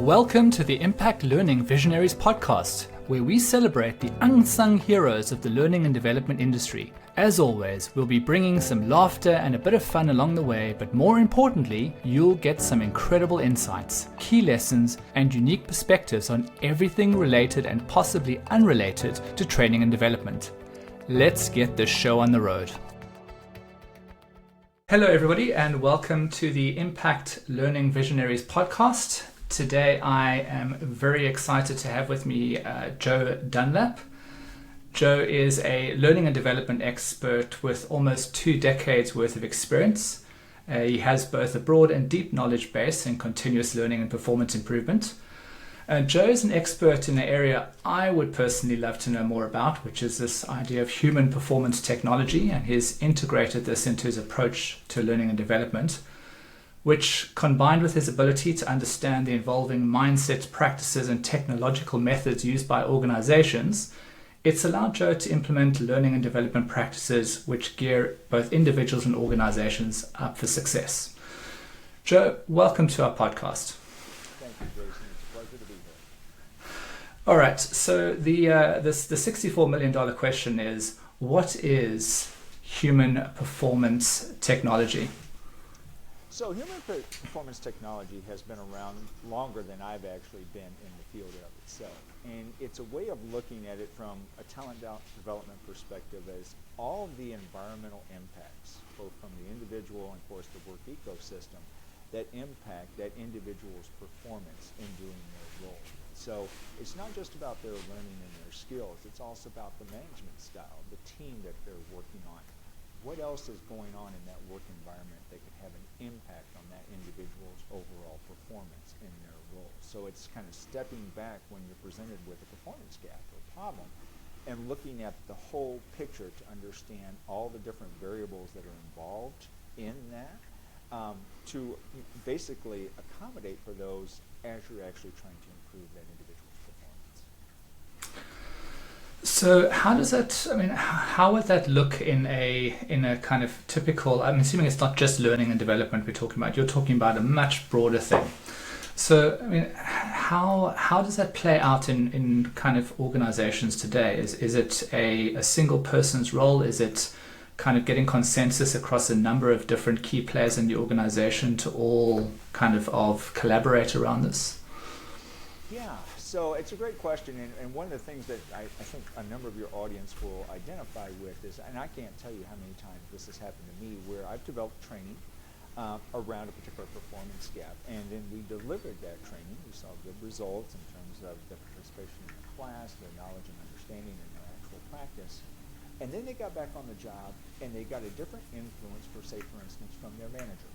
Welcome to the Impact Learning Visionaries podcast, where we celebrate the unsung heroes of the learning and development industry. As always, we'll be bringing some laughter and a bit of fun along the way, but more importantly, you'll get some incredible insights, key lessons, and unique perspectives on everything related and possibly unrelated to training and development. Let's get this show on the road. Hello, everybody, and welcome to the Impact Learning Visionaries podcast. Today, I am very excited to have with me Joe Dunlap. Joe is a learning and development expert with almost 2 decades worth of experience. He has both a broad and deep knowledge base in continuous learning and performance improvement. Joe is an expert in an area I would personally love to know more about, which is this idea of human performance technology, and he's integrated this into his approach to learning and development, which, combined with his ability to understand the evolving mindsets, practices, and technological methods used by organizations, it's allowed Joe to implement learning and development practices which gear both individuals and organizations up for success. Joe, welcome to our podcast. Thank you, Jason. It's a pleasure to be here. All right, so the $64 million question is, what is human performance technology? So human performance technology has been around longer than I've actually been in the field of itself. And it's a way of looking at it from a talent development perspective as all the environmental impacts, both from the individual and, of course, the work ecosystem, that impact that individual's performance in doing their role. So it's not just about their learning and their skills, it's also about the management style, the team that they're working on. What else is going on in that work environment that could have an impact on that individual's overall performance in their role? So it's kind of stepping back when you're presented with a performance gap or problem and looking at the whole picture to understand all the different variables that are involved in that to basically accommodate for those as you're actually trying to improve that individual's performance. So how would that look in a kind of typical, I'm assuming it's not just learning and development we're talking about, you're talking about a much broader thing. So, how does that play out in kind of organizations today? Is it a single person's role? Is it kind of getting consensus across a number of different key players in the organization to all kind of collaborate around this? Yeah, so it's a great question, and one of the things that I think a number of your audience will identify with is, and I can't tell you how many times this has happened to me, where I've developed training around a particular performance gap, and then we delivered that training. We saw good results in terms of the participation in the class, their knowledge and understanding in their actual practice. And then they got back on the job, and they got a different influence, for instance, from their manager,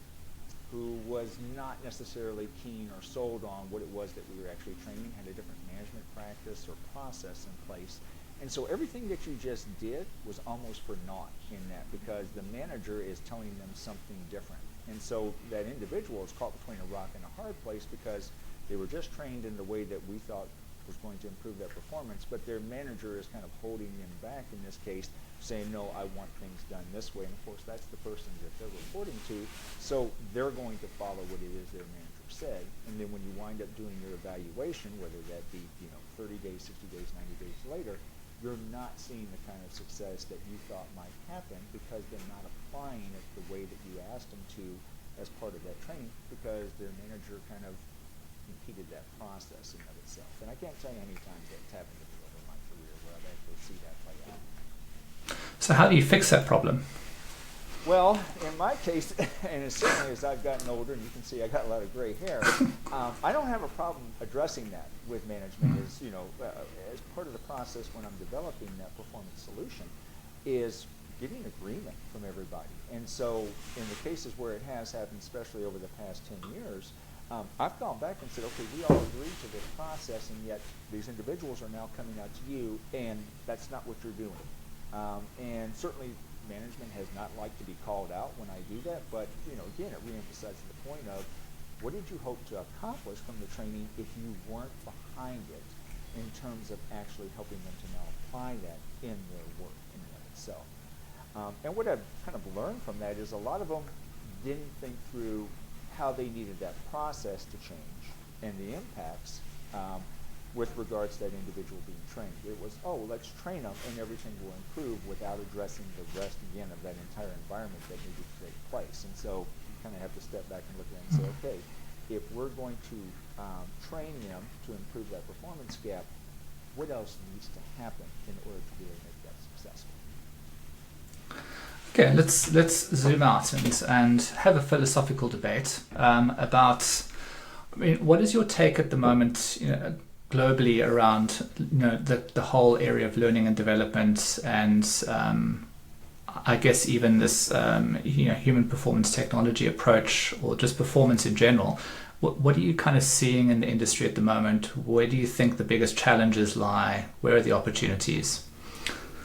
who was not necessarily keen or sold on what it was that we were actually training, had a different management practice or process in place. And so everything that you just did was almost for naught in that, because the manager is telling them something different. And so that individual is caught between a rock and a hard place, because they were just trained in the way that we thought was going to improve their performance, but their manager is kind of holding them back in this case, saying, no, I want things done this way. And of course, that's the person that they're reporting to, so they're going to follow what it is their manager said. And then when you wind up doing your evaluation, whether that be 30 days, 60 days, 90 days later, you're not seeing the kind of success that you thought might happen, because they're not applying it the way that you asked them to as part of that training, because their manager kind of impeded that process in of itself. And I can't tell you how many times that's happened to me over my career where I've actually seen that play out. So how do you fix that problem? Well, in my case, and as certainly as I've gotten older, and you can see I got a lot of gray hair, I don't have a problem addressing that with management. As part of the process when I'm developing that performance solution is getting agreement from everybody. And so in the cases where it has happened, especially over the past 10 years, I've gone back and said, okay, we all agreed to this process, and yet these individuals are now coming out to you, and that's not what you're doing. And certainly management has not liked to be called out when I do that, but again, it reemphasizes the point of, what did you hope to accomplish from the training if you weren't behind it in terms of actually helping them to now apply that in their work in and of itself? And what I've kind of learned from that is a lot of them didn't think through how they needed that process to change and the impacts with regards to that individual being trained. It was, oh, let's train them and everything will improve without addressing the rest, again, of that entire environment that needed to take place. And so you kind of have to step back and look at it and say, okay, if we're going to train them to improve that performance gap, what else needs to happen in order to really make that successful? Okay, let's zoom out and have a philosophical debate about. I mean, what is your take at the moment, globally around the whole area of learning and development, and I guess even this human performance technology approach, or just performance in general? What are you kind of seeing in the industry at the moment? Where do you think the biggest challenges lie? Where are the opportunities?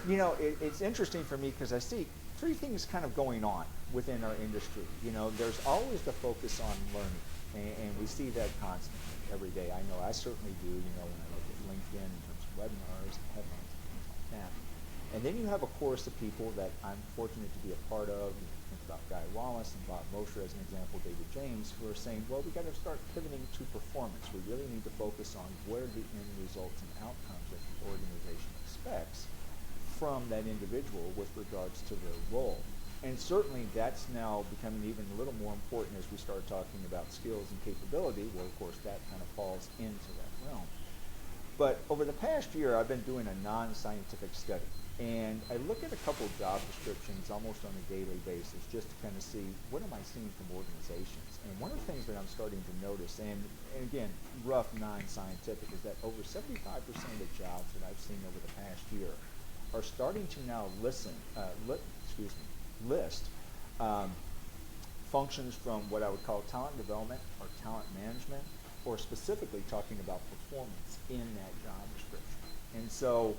It's interesting for me because I see three things kind of going on within our industry. There's always the focus on learning, and we see that constantly every day. I know I certainly do, when I look at LinkedIn in terms of webinars and headlines and things like that. And then you have a chorus of people that I'm fortunate to be a part of. Think about Guy Wallace and Bob Mosher as an example, David James, who are saying, well, we got to start pivoting to performance. We really need to focus on what are the end results and outcomes that the organization expects from that individual with regards to their role. And certainly that's now becoming even a little more important as we start talking about skills and capability, where of course that kind of falls into that realm. But over the past year, I've been doing a non-scientific study. And I look at a couple of job descriptions almost on a daily basis just to kind of see what am I seeing from organizations. And one of the things that I'm starting to notice, and again, rough non-scientific, is that over 75% of the jobs that I've seen over the past year are starting to now list functions from what I would call talent development or talent management, or specifically talking about performance in that job description. And so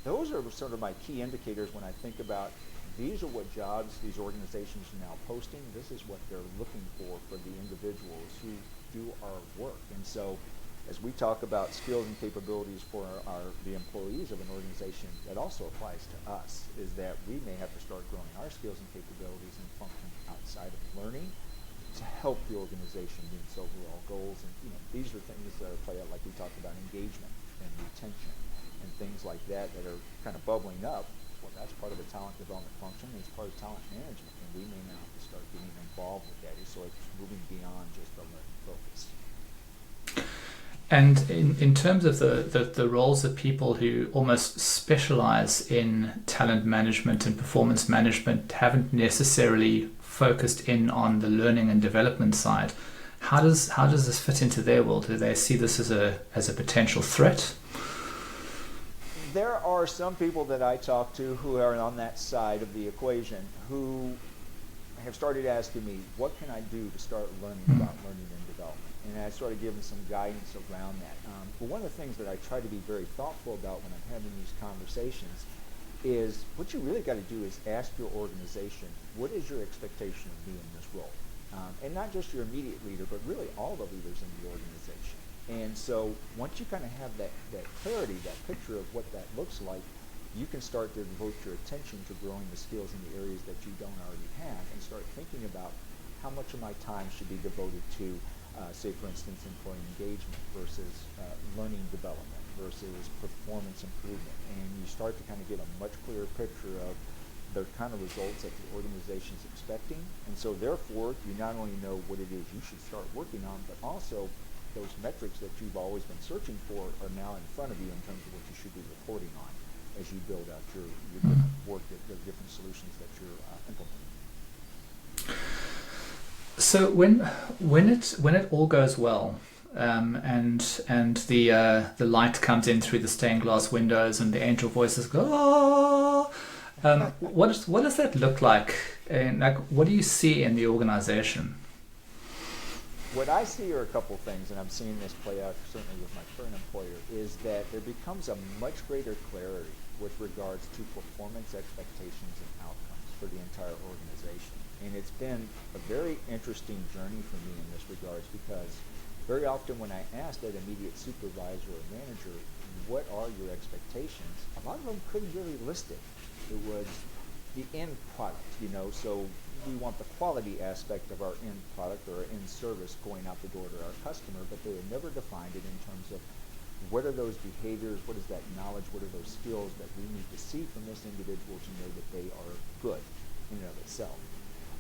those are sort of my key indicators when I think about these are what jobs these organizations are now posting. This is what they're looking for the individuals who do our work. And so as we talk about skills and capabilities for the employees of an organization, that also applies to us, is that we may have to start growing our skills and capabilities and function outside of learning to help the organization meet its overall goals. And these are things that are play out, like we talked about, engagement and retention and things like that are kind of bubbling up. Well, that's part of the talent development function, and it's part of talent management, and we may now have to start getting involved with that. So it's moving beyond just the learning focus. And in terms of the roles of people who almost specialize in talent management and performance management, haven't necessarily focused in on the learning and development side, how does this fit into their world? Do they see this as a potential threat? There are some people that I talk to who are on that side of the equation who have started asking me, what can I do to start learning about learning and development? And I started giving some guidance around that. But one of the things that I try to be very thoughtful about when I'm having these conversations is what you really got to do is ask your organization, what is your expectation of me in this role? And not just your immediate leader, but really all the leaders in the organization. And so once you kind of have that clarity, that picture of what that looks like, you can start to devote your attention to growing the skills in the areas that you don't already have, and start thinking about how much of my time should be devoted to, say for instance, employee engagement versus learning development versus performance improvement. And you start to kind of get a much clearer picture of the kind of results that the organization is expecting. And so therefore, you not only know what it is you should start working on, but also those metrics that you've always been searching for are now in front of you in terms of what you should be reporting on as you build out your different work, the different solutions that you're implementing. So when it all goes well, and the light comes in through the stained glass windows and the angel voices go, what does that look like? And what do you see in the organization? What I see are a couple things, and I'm seeing this play out certainly with my current employer, is that there becomes a much greater clarity with regards to performance expectations and outcomes for the entire organization. And it's been a very interesting journey for me in this regards, because very often when I asked that immediate supervisor or manager, what are your expectations, a lot of them couldn't really list it. It was the end product, so we want the quality aspect of our end product or our end service going out the door to our customer, but they had never defined it in terms of what are those behaviors, what is that knowledge, what are those skills that we need to see from this individual to know that they are good in and of itself.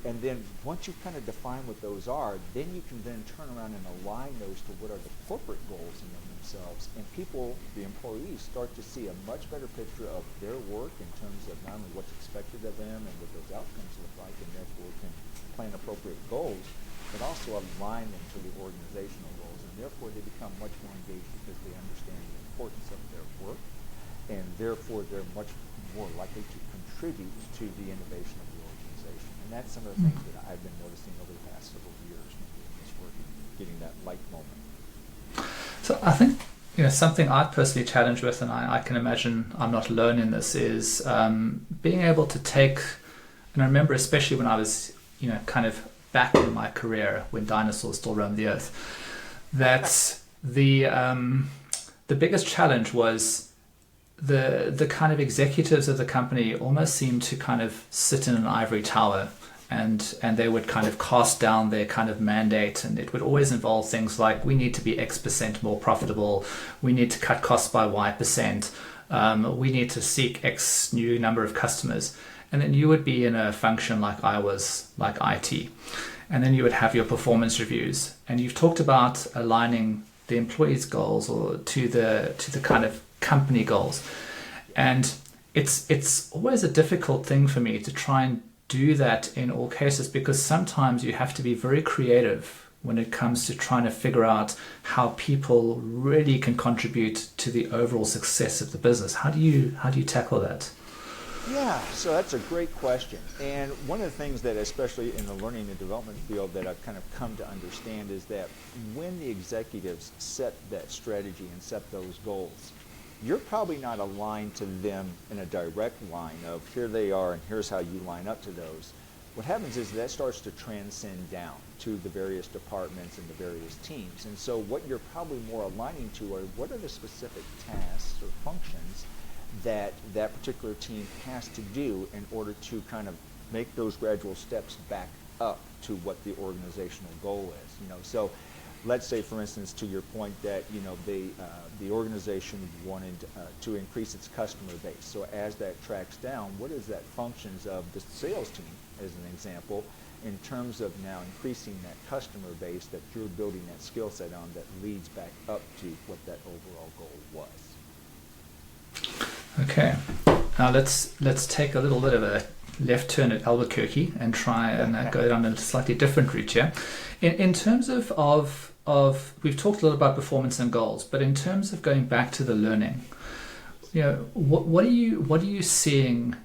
And then once you kind of define what those are, then you can then turn around and align those to what are the corporate goals in themselves. And people, the employees, start to see a much better picture of their work in terms of not only what's expected of them and what those outcomes look like, and therefore can plan appropriate goals, but also align them to the organizational goals. And therefore they become much more engaged because they understand the importance of their work, and therefore they're much more likely to contribute to the innovation of the organization. And that's some of the things that I've been noticing over the past several years when doing this work and getting that light moment. So I think something I personally challenge with, and I can imagine I'm not alone in this, is being able to take, and I remember especially when I was kind of back in my career when dinosaurs still roamed the earth, that the biggest challenge was the kind of executives of the company almost seemed to kind of sit in an ivory tower, and they would kind of cast down their kind of mandate, and it would always involve things like, we need to be X% more profitable, we need to cut costs by Y%, we need to seek X new number of customers. And then you would be in a function like I was, like IT. And then you would have your performance reviews. And you've talked about aligning the employees' goals or to the kind of company goals. And it's always a difficult thing for me to try and do that in all cases, because sometimes you have to be very creative when it comes to trying to figure out how people really can contribute to the overall success of the business. How do you tackle that? Yeah, so that's a great question. And one of the things that, especially in the learning and development field, that I've kind of come to understand is that when the executives set that strategy and set those goals, you're probably not aligned to them in a direct line of here they are and here's how you line up to those. What happens is that starts to transcend down to the various departments and the various teams. And so what you're probably more aligning to are what are the specific tasks or functions that that particular team has to do in order to kind of make those gradual steps back up to what the organizational goal is. So let's say, for instance, to your point that the organization wanted to increase its customer base. So as that tracks down, what is that functions of the sales team, as an example, in terms of now increasing that customer base that you're building that skill set on that leads back up to what that overall goal was. Okay, now let's take a little bit of a left turn at Albuquerque and try and go down a slightly different route here. In terms of we've talked a little about performance and goals, but in terms of going back to the learning, what are you seeing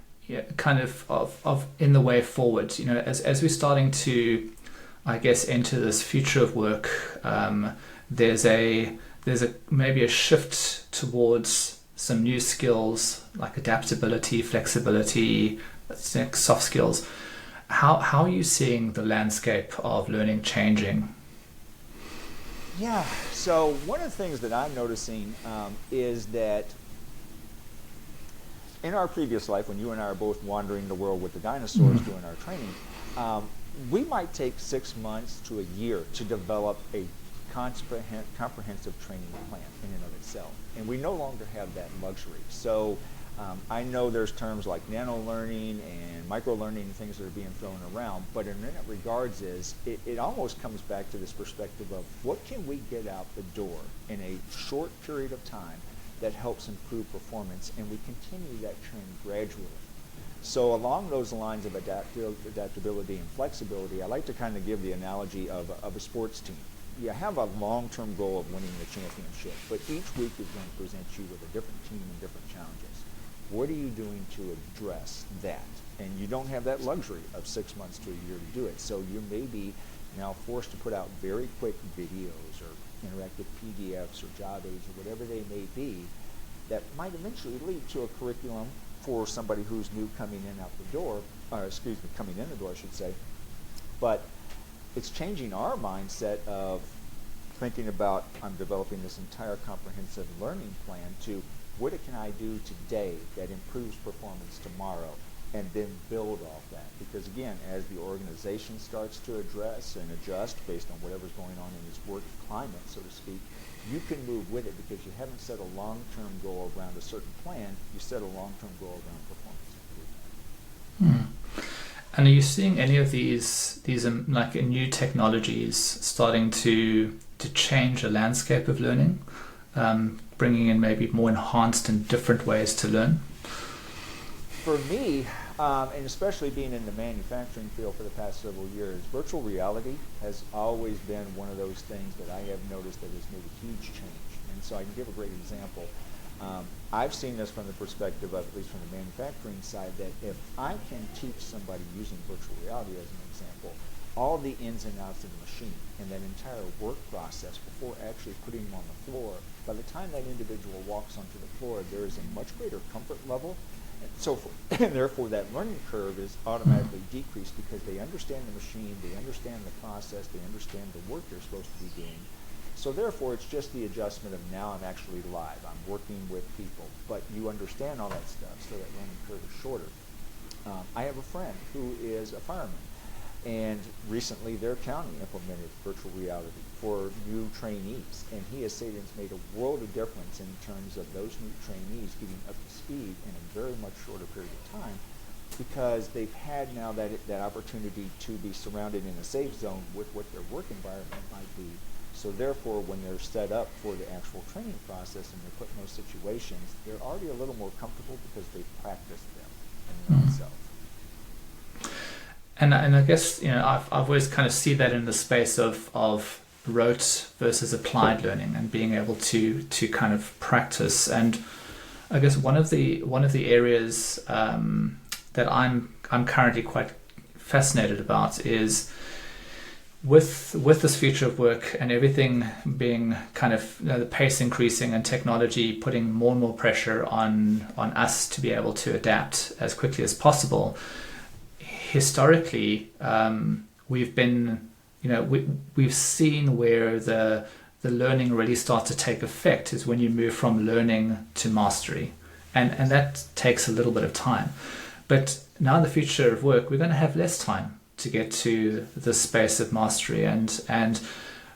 kind of in the way forward? As we're starting to, I guess, enter this future of work, there's maybe a shift towards some new skills like adaptability, flexibility, soft skills. How are you seeing the landscape of learning changing? Yeah, so one of the things that I'm noticing is that in our previous life, when you and I are both wandering the world with the dinosaurs doing our training, we might take 6 months to a year to develop a comprehensive training plan in and of itself. And we no longer have that luxury. So I know there's terms like nano learning and micro learning and things that are being thrown around, but in that regards it almost comes back to this perspective of what can we get out the door in a short period of time that helps improve performance, and we continue that trend gradually. So along those lines of adaptability and flexibility, I like to kind of give the analogy of a sports team. You have a long-term goal of winning the championship, but each week is going to present you with a different team and different challenges. What are you doing to address that? And you don't have that luxury of 6 months to a year to do it. So you may be now forced to put out very quick videos or interactive PDFs or job aids or whatever they may be that might eventually lead to a curriculum for somebody who's new coming in out the door, coming in the door, I should say. But it's changing our mindset of thinking about, I'm developing this entire comprehensive learning plan, to what can I do today that improves performance tomorrow? and then build off that. Because again, as the organization starts to address and adjust based on whatever's going on in its work climate, so to speak, you can move with it because you haven't set a long-term goal around a certain plan. You set a long-term goal around performance improvement. And are you seeing any of these like new technologies starting to change the landscape of learning, bringing in maybe more enhanced and different ways to learn? For me, and especially being in the manufacturing field for the past several years, virtual reality has always been one of those things that I have noticed that has made a huge change. And so I can give a great example. I've seen this from the perspective of, at least from the manufacturing side, that if I can teach somebody using virtual reality as an example, all the ins and outs of the machine and that entire work process before actually putting them on the floor, by the time that individual walks onto the floor, there is a much greater comfort level. And so and therefore that learning curve is automatically decreased because they understand the machine, they understand the process, they understand the work they're supposed to be doing. So therefore, it's just the adjustment of now I'm actually live. I'm working with people. But you understand all that stuff, so that learning curve is shorter. I have a friend who is a fireman. And recently, their county implemented virtual reality for new trainees. And he has said it's made a world of difference in terms of those new trainees getting up to speed in a very much shorter period of time, because they've had now that opportunity to be surrounded in a safe zone with what their work environment might be. So therefore, when they're set up for the actual training process and they're put in those situations, they're already a little more comfortable because they've practiced them in and of itself. And I guess, I've always kind of see that in the space of rote versus applied learning and being able to kind of practice. And I guess one of the areas that I'm currently quite fascinated about is with this future of work and everything being kind of the pace increasing and technology putting more and more pressure on us to be able to adapt as quickly as possible. Historically, we've been, we've seen where the learning really starts to take effect is when you move from learning to mastery, and that takes a little bit of time. But now in the future of work, we're going to have less time to get to the space of mastery, and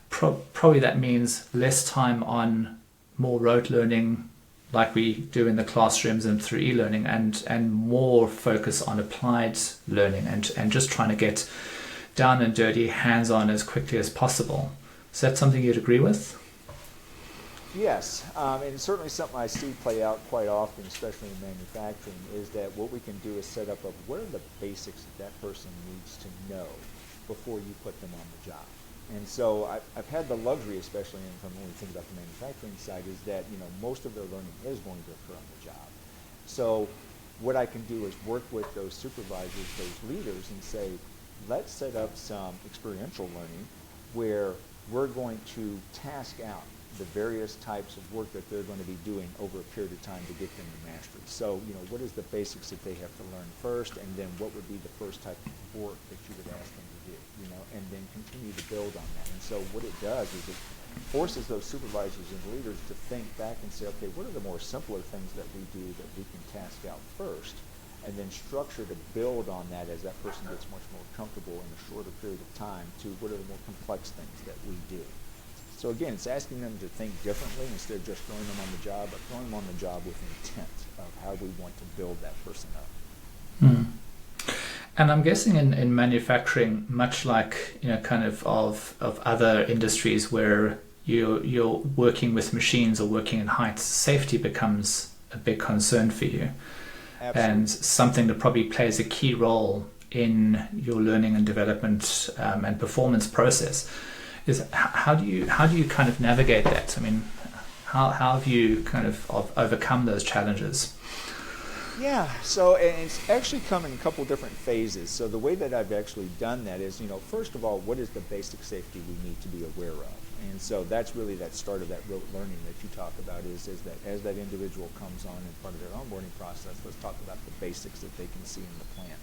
probably that means less time on more rote learning like we do in the classrooms and through e-learning, and more focus on applied learning and just trying to get down and dirty, hands-on as quickly as possible. Is that something you'd agree with? Yes, and certainly something I see play out quite often, especially in manufacturing, is that what we can do is set up what are the basics that person needs to know before you put them on the job. And so I've had the luxury, especially from when we think about the manufacturing side, is that most of their learning is going to occur on the job. So what I can do is work with those supervisors, those leaders, and say, let's set up some experiential learning where we're going to task out the various types of work that they're going to be doing over a period of time to get them to mastery. So, what is the basics that they have to learn first, and then what would be the first type of work that you would ask them to do, and then continue to build on that. And so what it does is it forces those supervisors and leaders to think back and say, okay, what are the more simpler things that we do that we can task out first, and then structure to build on that as that person gets much more comfortable in a shorter period of time to what are the more complex things that we do. So again, it's asking them to think differently instead of just throwing them on the job, but throwing them on the job with intent of how we want to build that person up. And I'm guessing in manufacturing, much like kind of other industries where you're working with machines or working in heights, safety becomes a big concern for you. Absolutely. And something that probably plays a key role in your learning and development and performance process. Is how do you kind of navigate that? I mean, how have you kind of overcome those challenges? Yeah, so it's actually come in a couple different phases. So the way that I've actually done that is, first of all, what is the basic safety we need to be aware of? And so that's really that start of that rote learning that you talk about is that as that individual comes on in part of their onboarding process, let's talk about the basics that they can see in the plant.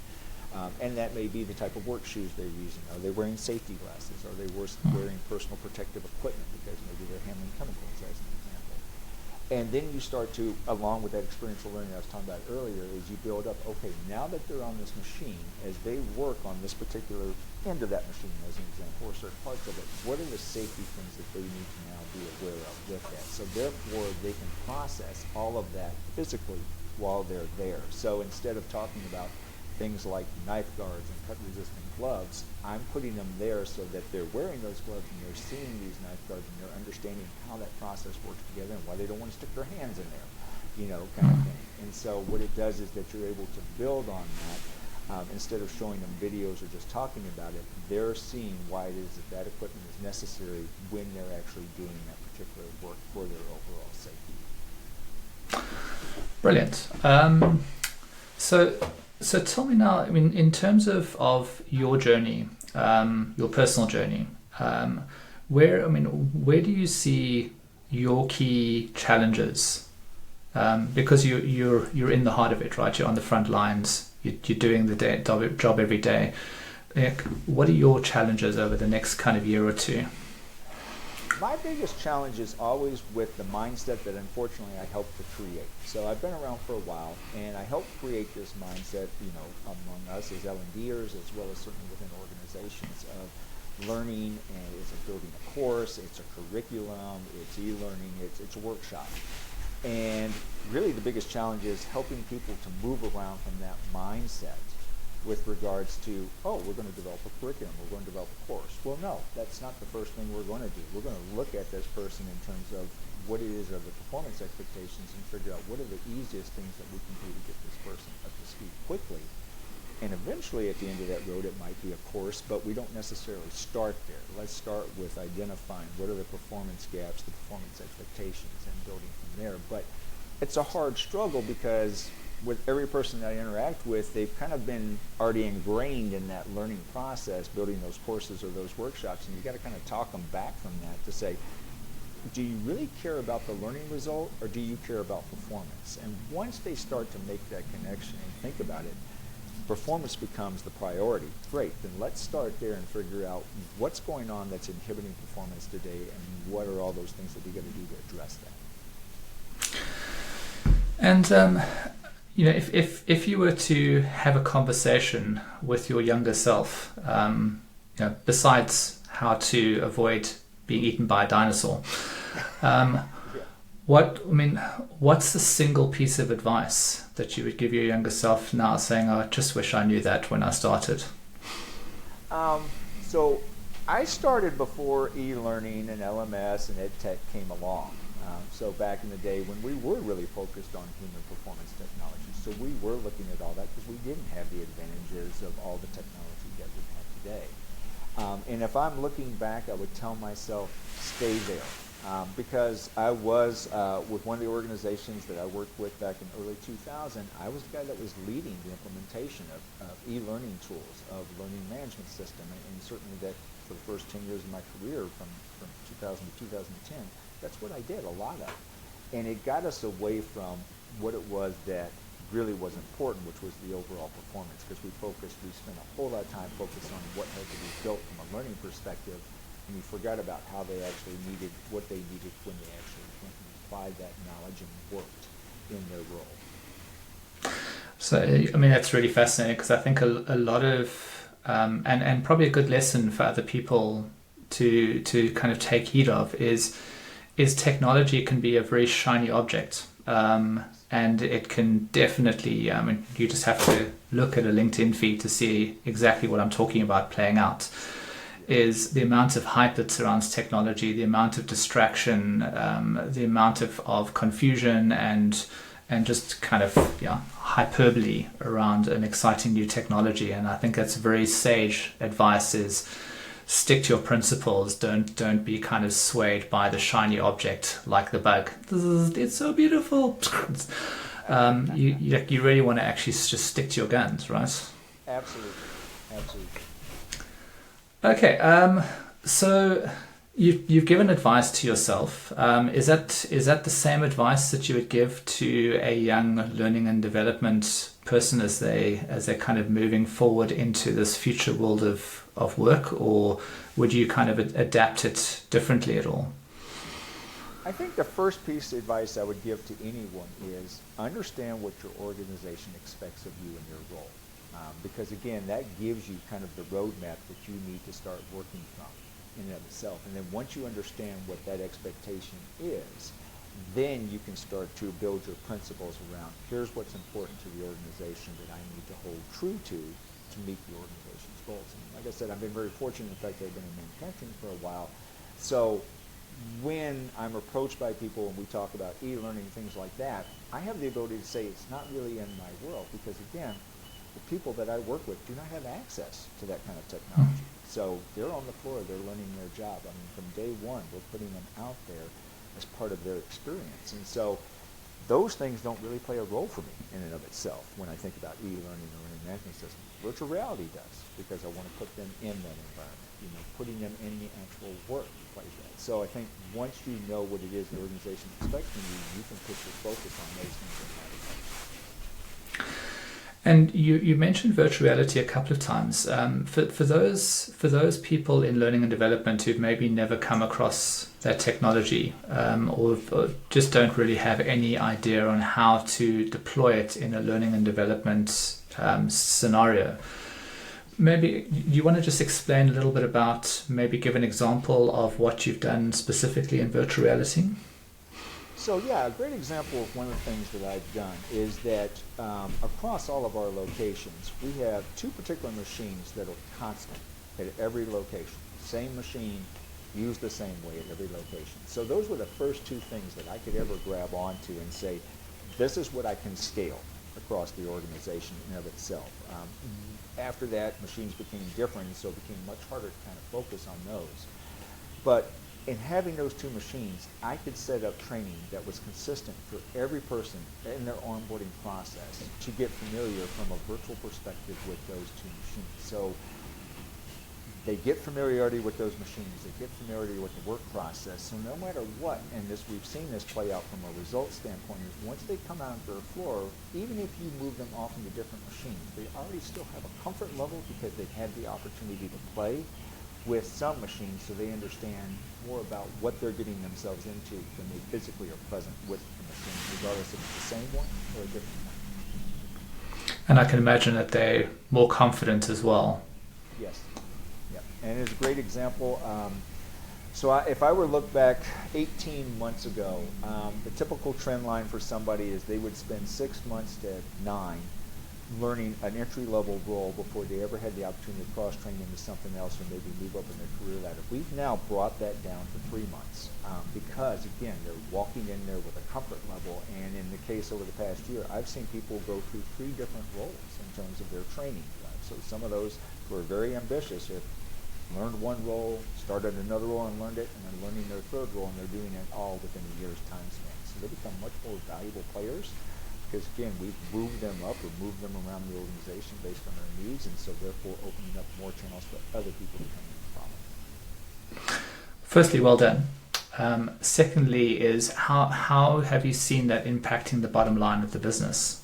And that may be the type of work shoes they're using. Are they wearing safety glasses? Are they wearing personal protective equipment because maybe they're handling chemicals, as an example? And then you start to, along with that experiential learning I was talking about earlier, is you build up, okay, now that they're on this machine, as they work on this particular end of that machine, as an example, or certain parts of it, what are the safety things that they need to now be aware of with that? So therefore, they can process all of that physically while they're there. So instead of talking about things like knife guards and cut-resistant gloves, I'm putting them there so that they're wearing those gloves and they're seeing these knife guards and they're understanding how that process works together and why they don't want to stick their hands in there, kind of thing. And so what it does is that you're able to build on that. Instead of showing them videos or just talking about it, they're seeing why it is that equipment is necessary when they're actually doing that particular work for their overall safety. Brilliant. So tell me now, I mean, in terms of your journey, your personal journey, where do you see your key challenges? Because you're in the heart of it, right? You're on the front lines. You're doing the job every day. What are your challenges over the next kind of year or two? My biggest challenge is always with the mindset that unfortunately I helped to create. So I've been around for a while, and I helped create this mindset, among us as L&Ders, as well as certainly within organizations of learning, and it's building a course, it's a curriculum, it's e-learning, it's a workshop. And really the biggest challenge is helping people to move around from that mindset with regards to, we're going to develop a curriculum, we're going to develop a course. Well, no, that's not the first thing we're going to do. We're going to look at this person in terms of what it is of the performance expectations and figure out what are the easiest things that we can do to get this person up to speed quickly. And eventually at the end of that road, it might be a course, but we don't necessarily start there. Let's start with identifying what are the performance gaps, the performance expectations, and building from there. But it's a hard struggle because with every person that I interact with, they've kind of been already ingrained in that learning process, building those courses or those workshops, and you got to kind of talk them back from that to say, do you really care about the learning result, or do you care about performance? And once they start to make that connection and think about it, performance becomes the priority. Great, then let's start there and figure out what's going on that's inhibiting performance today, and what are all those things that we got to do to address that. And if you were to have a conversation with your younger self, besides how to avoid being eaten by a dinosaur, what's the single piece of advice that you would give your younger self now, saying, I just wish I knew that when I started? So I started before e-learning and LMS and EdTech came along. So back in the day when we were really focused on human performance technology. So we were looking at all that because we didn't have the advantages of all the technology that we have today. And if I'm looking back, I would tell myself, stay there. Because I was with one of the organizations that I worked with back in early 2000, I was the guy that was leading the implementation of e-learning tools, of learning management system, and certainly that for the first 10 years of my career from 2000 to 2010, that's what I did, a lot of. And it got us away from what it was that really was important, which was the overall performance, because we spent a whole lot of time focused on what had to be built from a learning perspective, and we forgot about how they actually needed, what they needed when they actually went and applied that knowledge and worked in their role. So, that's really fascinating, because I think a lot of, and probably a good lesson for other people to kind of take heed of is technology can be a very shiny object. And it can definitely, you just have to look at a LinkedIn feed to see exactly what I'm talking about playing out. Is the amount of hype that surrounds technology, the amount of distraction, the amount of confusion and just kind of hyperbole around an exciting new technology. And I think that's very sage advice, is stick to your principles. Don't be kind of swayed by the shiny object like the bug. It's so beautiful. You really want to actually just stick to your guns, right? Absolutely. Okay, so you've given advice to yourself. Is that the same advice that you would give to a young learning and development person as they're kind of moving forward into this future world of work, or would you kind of adapt it differently at all? I think the first piece of advice I would give to anyone is understand what your organization expects of you in your role. Because again, that gives you kind of the roadmap that you need to start working from in and of itself. And then once you understand what that expectation is, then you can start to build your principles around, here's what's important to the organization that I need to hold true to meet the organization's goals. And like I said, I've been very fortunate. In fact, I've been in manufacturing for a while. So when I'm approached by people and we talk about e-learning, things like that, I have the ability to say it's not really in my world because, again, the people that I work with do not have access to that kind of technology. So they're on the floor, they're learning their job. I mean, from day one, we're putting them out there as part of their experience. And so those things don't really play a role for me in and of itself when I think about e-learning or learning management system. Virtual reality does, because I want to put them in that environment. You know, putting them in the actual work plays that. So I think once you know what it is the organization expects from you, you can put your focus on those things that matter. And you mentioned virtual reality a couple of times. For those people in learning and development who've maybe never come across that technology or just don't really have any idea on how to deploy it in a learning and development scenario, maybe you want to just explain a little bit about, maybe give an example of what you've done specifically in virtual reality? So yeah, a great example of one of the things that I've done is that across all of our locations, we have two particular machines that are constant at every location. Same machine, used the same way at every location. So those were the first two things that I could ever grab onto and say, this is what I can scale across the organization in and of itself. After that, machines became different, so it became much harder to kind of focus on those. But in having those two machines, I could set up training that was consistent for every person in their onboarding process to get familiar from a virtual perspective with those two machines. So they get familiarity with those machines, they get familiarity with the work process, so no matter what, and we've seen this play out from a results standpoint, is once they come out onto the floor, even if you move them off into different machines, they already still have a comfort level because they've had the opportunity to play with some machines, so they understand more about what they're getting themselves into when they physically are present with the machine, regardless if it's the same one or a different one. And I can imagine that they're more confident as well. Yes. Yep. And it's a great example. So if I were to look back 18 months ago, the typical trend line for somebody is they would spend 6 months to 9 learning an entry-level role before they ever had the opportunity to cross-train into something else or maybe move up in their career ladder. We've now brought that down to 3 months because, again, they're walking in there with a comfort level. And in the case over the past year, I've seen people go through 3 different roles in terms of their training. So some of those who are very ambitious have learned one role, started another role and learned it, and then learning their 3rd role, and they're doing it all within a year's time span. So they become much more valuable players. Because again, we've moved them up or moved them around the organization based on their needs, and so therefore opening up more channels for other people to come in and follow. Firstly, well done. Secondly is how have you seen that impacting the bottom line of the business?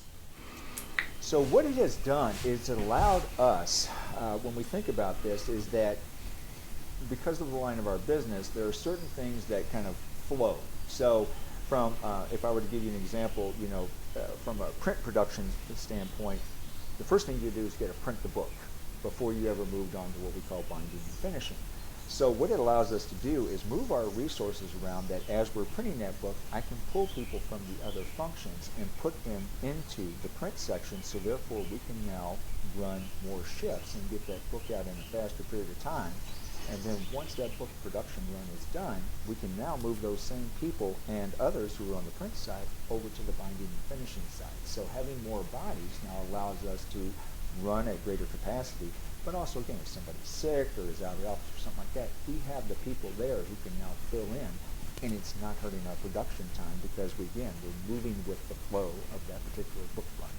So what it has done is it allowed us, when we think about this, is that because of the line of our business, there are certain things that kind of flow. So from, if I were to give you an example, from a print production standpoint, the first thing you do is get to print the book before you ever moved on to what we call binding and finishing. So what it allows us to do is move our resources around that as we're printing that book, I can pull people from the other functions and put them into the print section, so therefore we can now run more shifts and get that book out in a faster period of time. And then once that book production run is done, we can now move those same people and others who are on the print side over to the binding and finishing side. So having more bodies now allows us to run at greater capacity, but also again, if somebody's sick or is out of the office or something like that, we have the people there who can now fill in, and it's not hurting our production time because we're moving with the flow of that particular book run.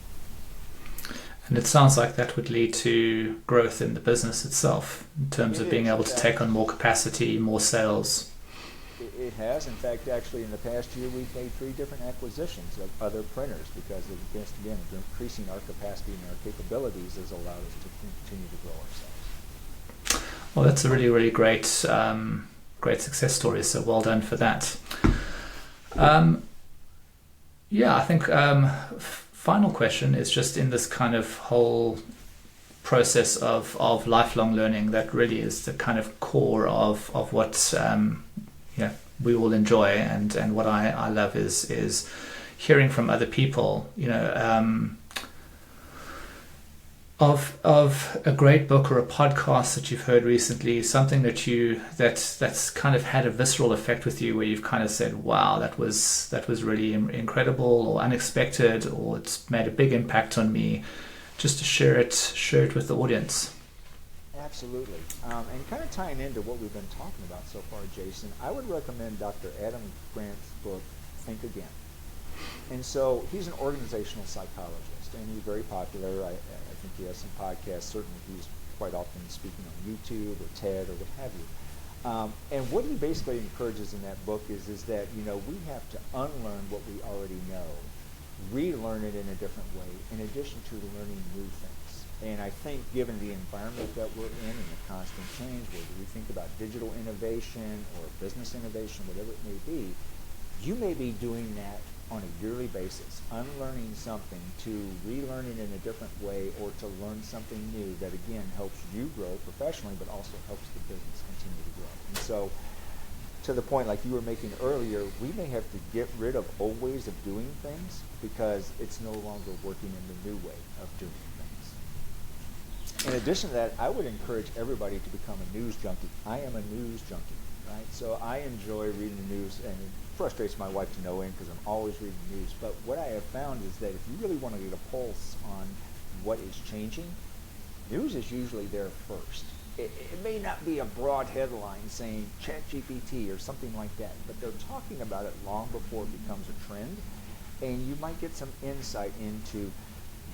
And it sounds like that would lead to growth in the business itself in terms of being able to take on more capacity, more sales. It has. In fact, actually, in the past year, we've made 3 different acquisitions of other printers because, again, increasing our capacity and our capabilities has allowed us to continue to grow ourselves. Well, that's a really, really great success story. So well done for that. Yeah, I think final question is just in this kind of whole process of lifelong learning that really is the kind of core of what we all enjoy, and what I love is hearing from other people, of a great book or a podcast that you've heard recently, something that's kind of had a visceral effect with you, where you've kind of said, wow, that was really incredible or unexpected, or it's made a big impact on me, just to share it with the audience. Absolutely. And kind of tying into what we've been talking about so far, Jason, I would recommend Dr. Adam Grant's book, Think Again. And so he's an organizational psychologist, and he's very popular. I think he has some podcasts. Certainly he's quite often speaking on YouTube or TED or what have you. And what he basically encourages in that book is that, we have to unlearn what we already know, relearn it in a different way, in addition to learning new things. And I think given the environment that we're in and the constant change, whether we think about digital innovation or business innovation, whatever it may be, you may be doing that on a yearly basis, unlearning something to relearn it in a different way, or to learn something new that, again, helps you grow professionally, but also helps the business continue to grow. And so, to the point like you were making earlier, we may have to get rid of old ways of doing things because it's no longer working in the new way of doing things. In addition to that, I would encourage everybody to become a news junkie. I am a news junkie, right? So I enjoy reading the news, and it frustrates my wife to no end because I'm always reading news. But what I have found is that if you really want to get a pulse on what is changing, news is usually there first. It may not be a broad headline saying ChatGPT or something like that, but they're talking about it long before it becomes a trend, and you might get some insight into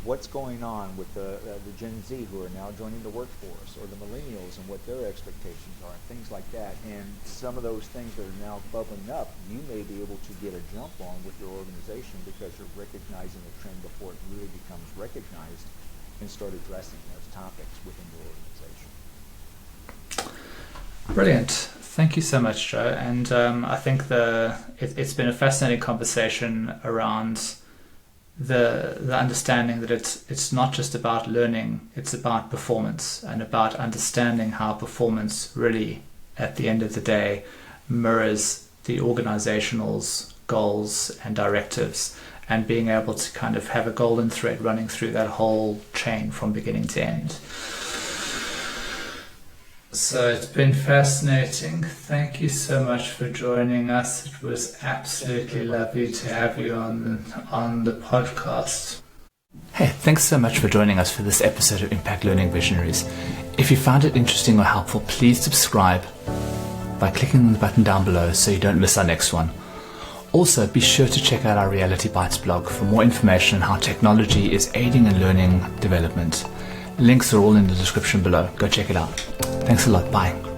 what's going on with the Gen Z who are now joining the workforce, or the millennials and what their expectations are, and things like that. And some of those things that are now bubbling up, you may be able to get a jump on with your organization because you're recognizing the trend before it really becomes recognized, and start addressing those topics within your organization. Brilliant. Thank you so much, Joe. And I think it's been a fascinating conversation around the understanding that it's not just about learning, it's about performance, and about understanding how performance really, at the end of the day, mirrors the organizational's goals and directives, and being able to kind of have a golden thread running through that whole chain from beginning to end. So it's been fascinating. Thank you so much for joining us. It was absolutely lovely to have you on the podcast. Hey, thanks so much for joining us for this episode of Impact Learning Visionaries. If you found it interesting or helpful, please subscribe by clicking on the button down below so you don't miss our next one. Also, be sure to check out our Reality Bites blog for more information on how technology is aiding in learning development. Links are all in the description below. Go check it out. Thanks a lot. Bye.